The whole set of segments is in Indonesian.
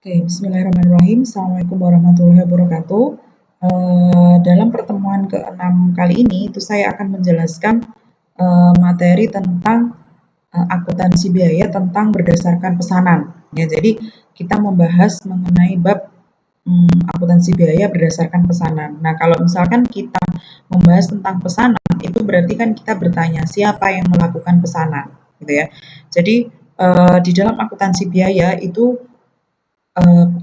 Oke, bismillahirrahmanirrahim. Assalamualaikum warahmatullahi wabarakatuh. Dalam pertemuan ke-6 kali ini, itu saya akan menjelaskan materi tentang akuntansi biaya tentang berdasarkan pesanan. Ya, jadi kita membahas mengenai bab akuntansi biaya berdasarkan pesanan. Nah, kalau misalkan kita membahas tentang pesanan, itu berarti kan kita bertanya siapa yang melakukan pesanan, gitu ya. Jadi di dalam akuntansi biaya itu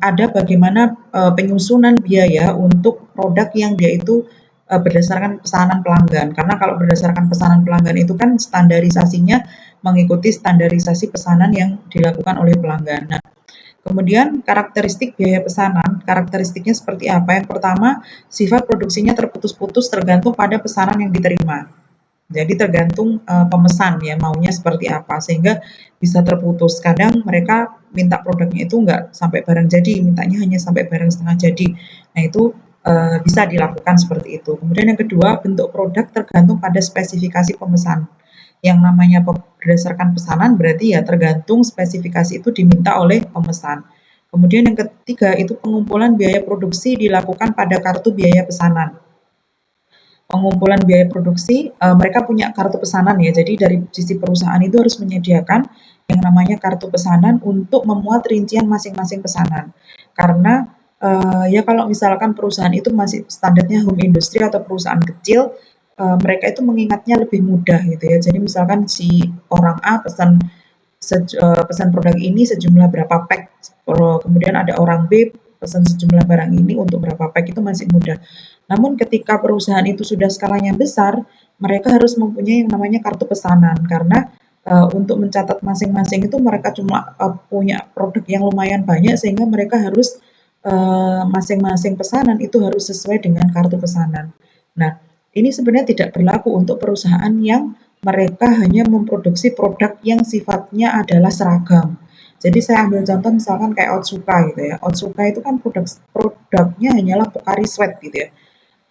ada bagaimana penyusunan biaya untuk produk yang dia itu berdasarkan pesanan pelanggan. Karena kalau berdasarkan pesanan pelanggan itu kan standarisasinya mengikuti standarisasi pesanan yang dilakukan oleh pelanggan. Nah, kemudian karakteristik biaya pesanan, karakteristiknya seperti apa? Yang pertama, sifat produksinya terputus-putus tergantung pada pesanan yang diterima. Jadi tergantung pemesan ya maunya seperti apa sehingga bisa terputus. Kadang mereka minta produknya itu nggak sampai barang jadi, mintanya hanya sampai barang setengah jadi. Nah itu bisa dilakukan seperti itu. Kemudian yang kedua, bentuk produk tergantung pada spesifikasi pemesan. Yang namanya berdasarkan pesanan berarti ya tergantung spesifikasi itu diminta oleh pemesan. Kemudian yang ketiga itu pengumpulan biaya produksi dilakukan pada kartu biaya pesanan. Pengumpulan biaya produksi, mereka punya kartu pesanan ya. Jadi dari sisi perusahaan itu harus menyediakan yang namanya kartu pesanan untuk memuat rincian masing-masing pesanan. Karena ya kalau misalkan perusahaan itu masih standarnya home industry atau perusahaan kecil, mereka itu mengingatnya lebih mudah gitu ya. Jadi misalkan si orang A pesan produk ini sejumlah berapa pack, kemudian ada orang B pesan sejumlah barang ini untuk berapa pack itu masih mudah. Namun ketika perusahaan itu sudah skalanya besar, mereka harus mempunyai yang namanya kartu pesanan karena untuk mencatat masing-masing itu mereka cuma punya produk yang lumayan banyak sehingga mereka harus masing-masing pesanan itu harus sesuai dengan kartu pesanan. Nah, ini sebenarnya tidak berlaku untuk perusahaan yang mereka hanya memproduksi produk yang sifatnya adalah seragam. Jadi saya ambil contoh misalkan kayak Otsuka gitu ya. Otsuka itu kan produknya hanyalah Pocari Sweat gitu ya.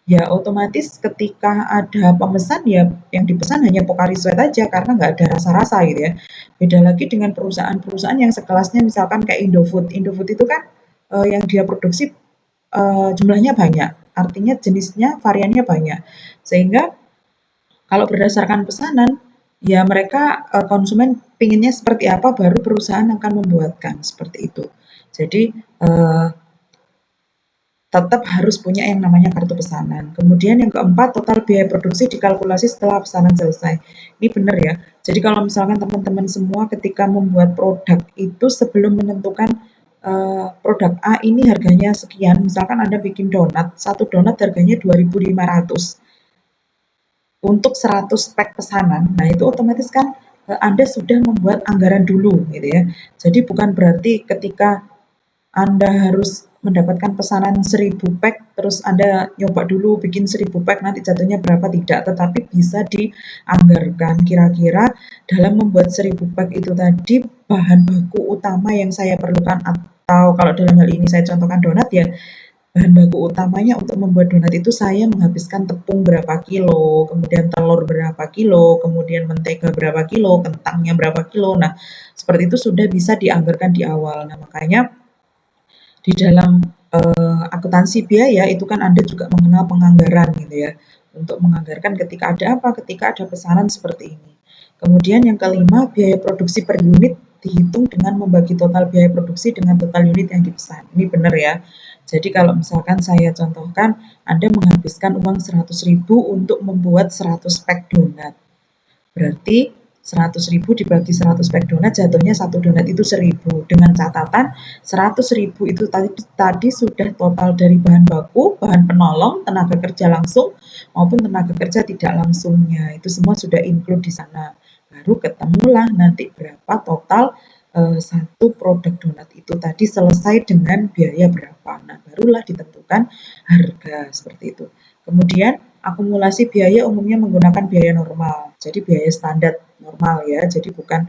Ya otomatis ketika ada pemesan ya yang dipesan hanya Pocari Sweat aja karena nggak ada rasa-rasa gitu ya. Beda lagi dengan perusahaan-perusahaan yang sekelasnya misalkan kayak Indofood. Indofood itu kan yang dia produksi jumlahnya banyak, artinya jenisnya, variannya banyak. Sehingga kalau berdasarkan pesanan, ya mereka konsumen pinginnya seperti apa, baru perusahaan akan membuatkan seperti itu. Jadi tetap harus punya yang namanya kartu pesanan. Kemudian yang keempat, total biaya produksi dikalkulasi setelah pesanan selesai. Ini benar ya. Jadi kalau misalkan teman-teman semua ketika membuat produk itu sebelum menentukan produk A ini harganya sekian, misalkan Anda bikin donat, satu donat harganya 2.500 untuk 100 pack pesanan. Nah, itu otomatis kan Anda sudah membuat anggaran dulu gitu ya. Jadi bukan berarti ketika Anda harus mendapatkan pesanan 1.000 pack terus Anda nyoba dulu bikin 1.000 pack nanti jatuhnya berapa, tidak, tetapi bisa dianggarkan kira-kira dalam membuat 1.000 pack itu tadi bahan baku utama yang saya perlukan, atau kalau dalam hal ini saya contohkan donat ya, bahan baku utamanya untuk membuat donat itu saya menghabiskan tepung berapa kilo, kemudian telur berapa kilo, kemudian mentega berapa kilo, kentangnya berapa kilo. Nah, seperti itu sudah bisa dianggarkan di awal. Nah, makanya di dalam akuntansi biaya itu kan Anda juga mengenal penganggaran gitu ya. Untuk menganggarkan ketika ada apa? Ketika ada pesanan seperti ini. Kemudian yang kelima, biaya produksi per unit dihitung dengan membagi total biaya produksi dengan total unit yang dipesan. Ini benar ya. Jadi kalau misalkan saya contohkan, Anda menghabiskan uang 100.000 untuk membuat 100 pack donat. Berarti 100.000 dibagi 100 pack donat jatuhnya satu donat itu 1.000. Dengan catatan 100.000 itu tadi sudah total dari bahan baku, bahan penolong, tenaga kerja langsung maupun tenaga kerja tidak langsungnya. Itu semua sudah include di sana. Baru ketemulah nanti berapa total satu produk donat itu tadi selesai dengan biaya berapa. Nah, barulah ditentukan harga seperti itu. Kemudian akumulasi biaya umumnya menggunakan biaya normal, jadi biaya standar normal ya, jadi bukan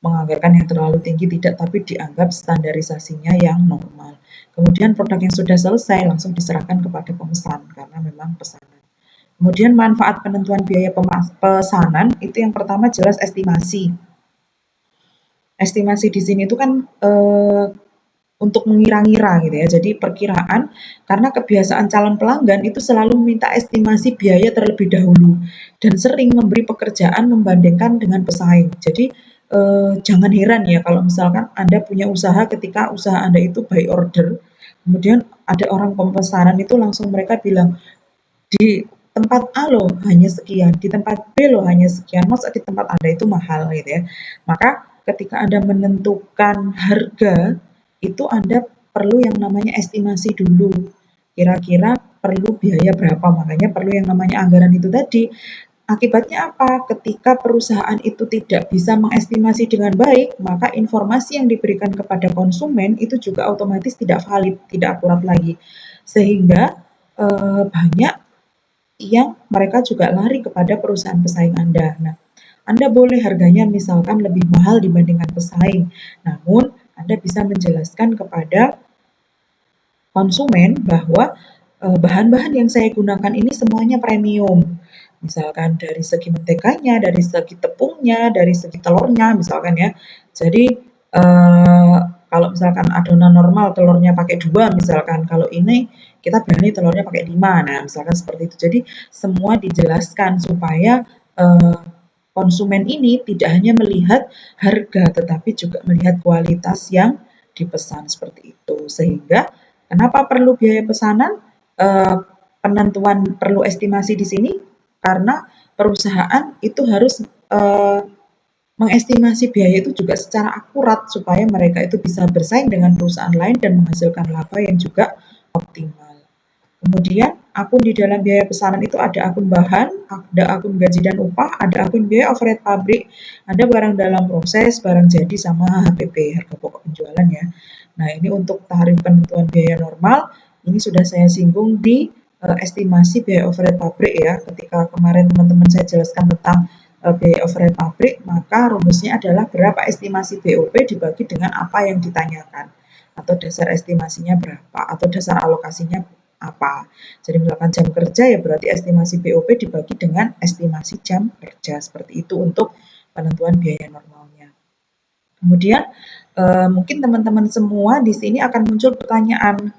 menganggarkan yang terlalu tinggi, tidak, tapi dianggap standarisasinya yang normal. Kemudian produk yang sudah selesai langsung diserahkan kepada pemesan karena memang pesanan. Kemudian manfaat penentuan biaya pesanan itu yang pertama jelas estimasi. estimasi di sini itu kan untuk mengira-ngira gitu ya. Jadi perkiraan karena kebiasaan calon pelanggan itu selalu meminta estimasi biaya terlebih dahulu dan sering memberi pekerjaan membandingkan dengan pesaing. Jadi jangan heran ya kalau misalkan Anda punya usaha ketika usaha Anda itu by order, kemudian ada orang pemesanan itu langsung mereka bilang di tempat A loh hanya sekian, di tempat B loh hanya sekian, masa di tempat Anda itu mahal gitu ya. Maka ketika Anda menentukan harga, itu Anda perlu yang namanya estimasi dulu. Kira-kira perlu biaya berapa, makanya perlu yang namanya anggaran itu tadi. Akibatnya apa? Ketika perusahaan itu tidak bisa mengestimasi dengan baik, maka informasi yang diberikan kepada konsumen itu juga otomatis tidak valid, tidak akurat lagi. Sehingga banyak yang mereka juga lari kepada perusahaan pesaing Anda. Nah, Anda boleh harganya misalkan lebih mahal dibandingkan pesaing, namun Anda bisa menjelaskan kepada konsumen bahwa bahan-bahan yang saya gunakan ini semuanya premium. Misalkan dari segi menteganya, dari segi tepungnya, dari segi telurnya, misalkan ya. Jadi kalau misalkan adonan normal telurnya pakai 2, misalkan kalau ini kita berani telurnya pakai 5, nah misalkan seperti itu. Jadi semua dijelaskan supaya konsumen ini tidak hanya melihat harga tetapi juga melihat kualitas yang dipesan seperti itu. Sehingga kenapa perlu biaya pesanan? Penentuan perlu estimasi di sini karena perusahaan itu harus mengestimasi biaya itu juga secara akurat supaya mereka itu bisa bersaing dengan perusahaan lain dan menghasilkan laba yang juga optimal. Kemudian akun di dalam biaya pesanan itu ada akun bahan, ada akun gaji dan upah, ada akun biaya overhead pabrik, ada barang dalam proses, barang jadi sama HPP, harga pokok penjualan ya. Nah, ini untuk tarif penentuan biaya normal, ini sudah saya singgung di estimasi biaya overhead pabrik ya. Ketika kemarin teman-teman saya jelaskan tentang biaya overhead pabrik, maka rumusnya adalah berapa estimasi BOP dibagi dengan apa yang ditanyakan. Atau dasar estimasinya berapa, atau dasar alokasinya apa. Jadi misalkan jam kerja ya berarti estimasi BOP dibagi dengan estimasi jam kerja. Seperti itu untuk penentuan biaya normalnya. Kemudian mungkin teman-teman semua di sini akan muncul pertanyaan.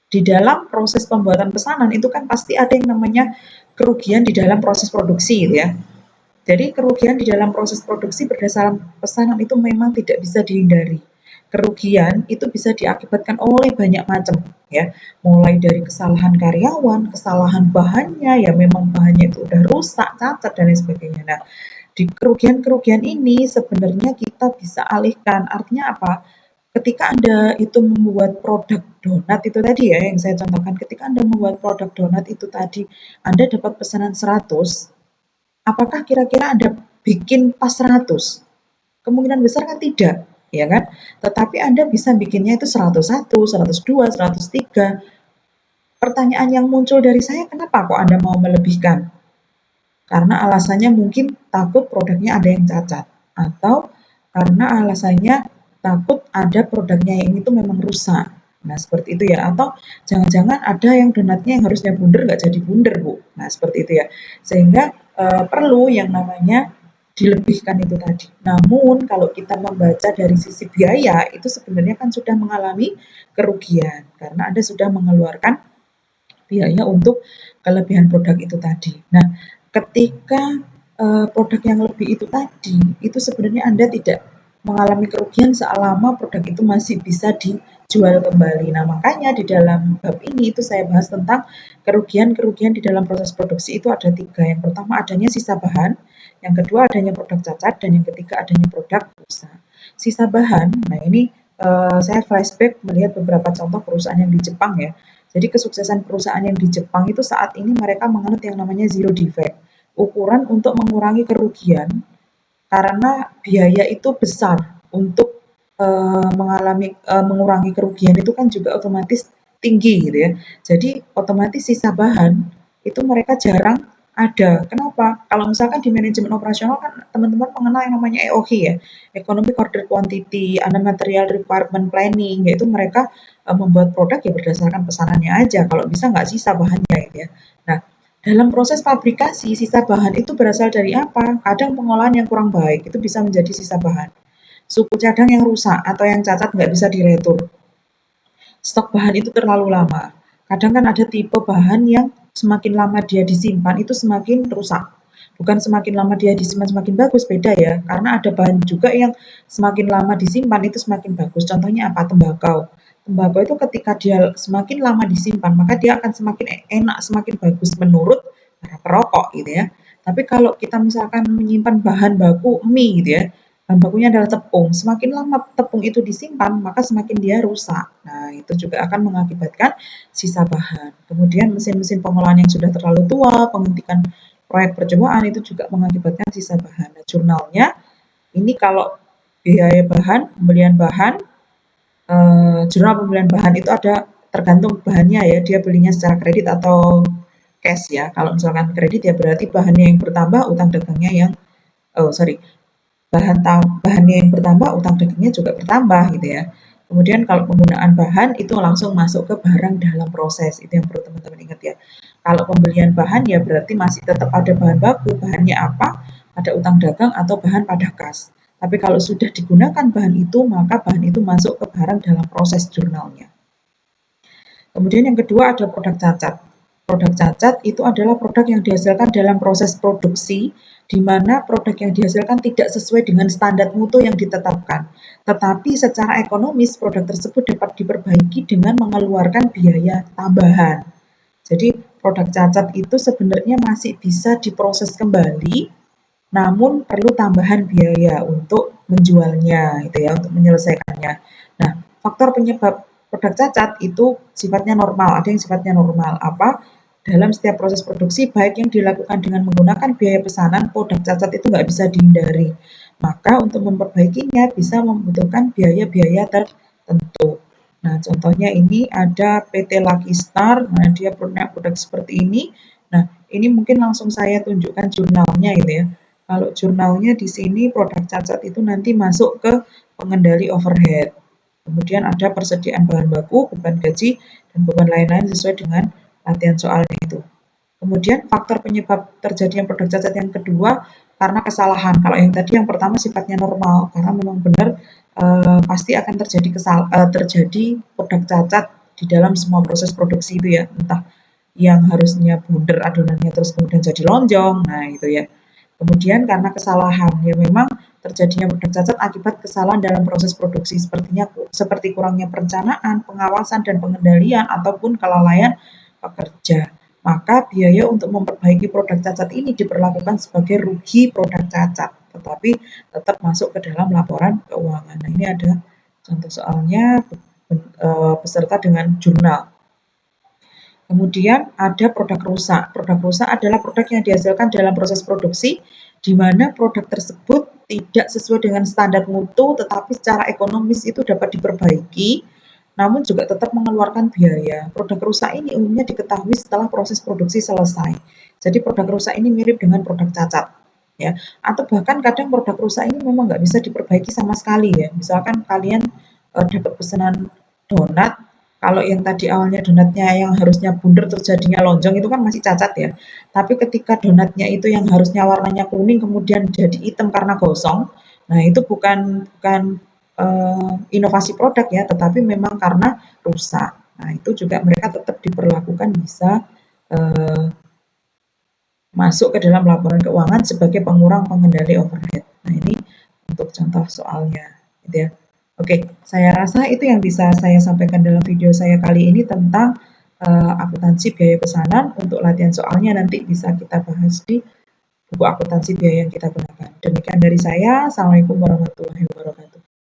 Di dalam proses pembuatan pesanan itu kan pasti ada yang namanya kerugian di dalam proses produksi gitu ya. Jadi kerugian di dalam proses produksi berdasarkan pesanan itu memang tidak bisa dihindari. Kerugian itu bisa diakibatkan oleh banyak macam ya, mulai dari kesalahan karyawan, kesalahan bahannya ya memang bahannya itu udah rusak, cacat dan lain sebagainya. Nah, di kerugian-kerugian ini sebenarnya kita bisa alihkan. Artinya apa? Ketika Anda itu membuat produk donat itu tadi ya yang saya contohkan, ketika Anda membuat produk donat itu tadi, Anda dapat pesanan 100, apakah kira-kira Anda bikin pas 100? Kemungkinan besar kan tidak, ya kan? Tetapi Anda bisa bikinnya itu 101, 102, 103. Pertanyaan yang muncul dari saya, kenapa kok Anda mau melebihkan? Karena alasannya mungkin takut produknya ada yang cacat, atau karena alasannya takut ada produknya yang itu memang rusak. Nah, seperti itu ya. Atau jangan-jangan ada yang donatnya yang harusnya bundar nggak jadi bundar, Bu. Nah, seperti itu ya. Sehingga perlu yang namanya dilebihkan itu tadi. Namun kalau kita membaca dari sisi biaya, itu sebenarnya kan sudah mengalami kerugian karena Anda sudah mengeluarkan biaya untuk kelebihan produk itu tadi. Nah, ketika produk yang lebih itu tadi, itu sebenarnya Anda tidak mengalami kerugian selama produk itu masih bisa dijual kembali. Nah, makanya di dalam bab ini itu saya bahas tentang kerugian-kerugian di dalam proses produksi itu ada 3. Yang pertama adanya sisa bahan, yang kedua adanya produk cacat, dan yang ketiga adanya produk rusak. Sisa bahan, nah ini saya flashback melihat beberapa contoh perusahaan yang di Jepang ya. Jadi kesuksesan perusahaan yang di Jepang itu saat ini mereka menganut yang namanya zero defect, ukuran untuk mengurangi kerugian karena biaya itu besar untuk mengurangi kerugian itu kan juga otomatis tinggi gitu ya. Jadi otomatis sisa bahan itu mereka jarang ada. Kenapa? Kalau misalkan di manajemen operasional kan teman-teman mengenal yang namanya EOQ ya, Economic Order Quantity, ada Material Requirement Planning, yaitu mereka membuat produk ya berdasarkan pesanannya aja. Kalau bisa nggak sisa bahannya gitu ya. Nah, dalam proses fabrikasi, sisa bahan itu berasal dari apa? Kadang pengolahan yang kurang baik itu bisa menjadi sisa bahan. suku cadang yang rusak atau yang cacat nggak bisa diretur. Stok bahan itu terlalu lama. Kadang kan ada tipe bahan yang semakin lama dia disimpan itu semakin rusak. Bukan semakin lama dia disimpan semakin bagus, beda ya. Karena ada bahan juga yang semakin lama disimpan itu semakin bagus. Contohnya apa? Tembakau. Tembakau itu ketika dia semakin lama disimpan, maka dia akan semakin enak, semakin bagus menurut para perokok gitu ya. Tapi kalau kita misalkan menyimpan bahan baku mie gitu ya, bahan bakunya adalah tepung. Semakin lama tepung itu disimpan, maka semakin dia rusak. Nah, itu juga akan mengakibatkan sisa bahan. Kemudian mesin-mesin pengolahan yang sudah terlalu tua, penghentian proyek percobaan itu juga mengakibatkan sisa bahan. Nah, jurnalnya ini kalau biaya bahan, pembelian bahan, jurnal pembelian bahan itu ada tergantung bahannya ya, dia belinya secara kredit atau cash ya. Kalau misalkan kredit ya berarti bahannya yang bertambah, utang dagangnya yang bahannya yang bertambah, utang dagangnya juga bertambah gitu ya. Kemudian kalau penggunaan bahan itu langsung masuk ke barang dalam proses, itu yang perlu teman-teman ingat ya. Kalau pembelian bahan ya berarti masih tetap ada bahan baku, bahannya apa, ada utang dagang atau bahan pada kas. Tapi kalau sudah digunakan bahan itu, maka bahan itu masuk ke barang dalam proses jurnalnya. Kemudian yang kedua ada produk cacat. Produk cacat itu adalah produk yang dihasilkan dalam proses produksi, di mana produk yang dihasilkan tidak sesuai dengan standar mutu yang ditetapkan. Tetapi secara ekonomis produk tersebut dapat diperbaiki dengan mengeluarkan biaya tambahan. Jadi produk cacat itu sebenarnya masih bisa diproses kembali, namun perlu tambahan biaya untuk menjualnya, gitu ya, untuk menyelesaikannya. Nah, faktor penyebab produk cacat itu sifatnya normal, ada yang sifatnya normal. Apa? Dalam setiap proses produksi, baik yang dilakukan dengan menggunakan biaya pesanan, produk cacat itu nggak bisa dihindari. Maka untuk memperbaikinya bisa membutuhkan biaya-biaya tertentu. Nah, contohnya ini ada PT Lucky Star, nah dia punya produk seperti ini. Nah, ini mungkin langsung saya tunjukkan jurnalnya gitu ya. Kalau jurnalnya di sini produk cacat itu nanti masuk ke pengendali overhead. Kemudian ada persediaan bahan baku, beban gaji, dan beban lain-lain sesuai dengan latihan soalnya itu. Kemudian faktor penyebab terjadinya produk cacat yang kedua karena kesalahan. Kalau yang tadi yang pertama sifatnya normal karena memang benar pasti akan terjadi produk cacat di dalam semua proses produksi itu ya, entah yang harusnya bundar adonannya terus kemudian jadi lonjong, nah itu ya. Kemudian karena kesalahan, ya memang terjadinya produk cacat akibat kesalahan dalam proses produksi seperti kurangnya perencanaan, pengawasan dan pengendalian ataupun kelalaian pekerja. Maka biaya untuk memperbaiki produk cacat ini diperlakukan sebagai rugi produk cacat, tetapi tetap masuk ke dalam laporan keuangan. Nah, ini ada contoh soalnya beserta dengan jurnal. Kemudian ada produk rusak. Produk rusak adalah produk yang dihasilkan dalam proses produksi di mana produk tersebut tidak sesuai dengan standar mutu tetapi secara ekonomis itu dapat diperbaiki namun juga tetap mengeluarkan biaya. Produk rusak ini umumnya diketahui setelah proses produksi selesai. Jadi produk rusak ini mirip dengan produk cacat ya. Atau bahkan kadang produk rusak ini memang nggak bisa diperbaiki sama sekali ya. Misalkan kalian dapat pesanan donat, kalau yang tadi awalnya donatnya yang harusnya bundar terus jadinya lonjong itu kan masih cacat ya. Tapi ketika donatnya itu yang harusnya warnanya kuning kemudian jadi hitam karena gosong, nah itu bukan inovasi produk ya, tetapi memang karena rusak. Nah itu juga mereka tetap diperlakukan bisa masuk ke dalam laporan keuangan sebagai pengurang pengendali overhead. Nah ini untuk contoh soalnya, gitu ya. Oke, saya rasa itu yang bisa saya sampaikan dalam video saya kali ini tentang akuntansi biaya pesanan. Untuk latihan soalnya nanti bisa kita bahas di buku akuntansi biaya yang kita gunakan. Demikian dari saya. Assalamualaikum warahmatullahi wabarakatuh.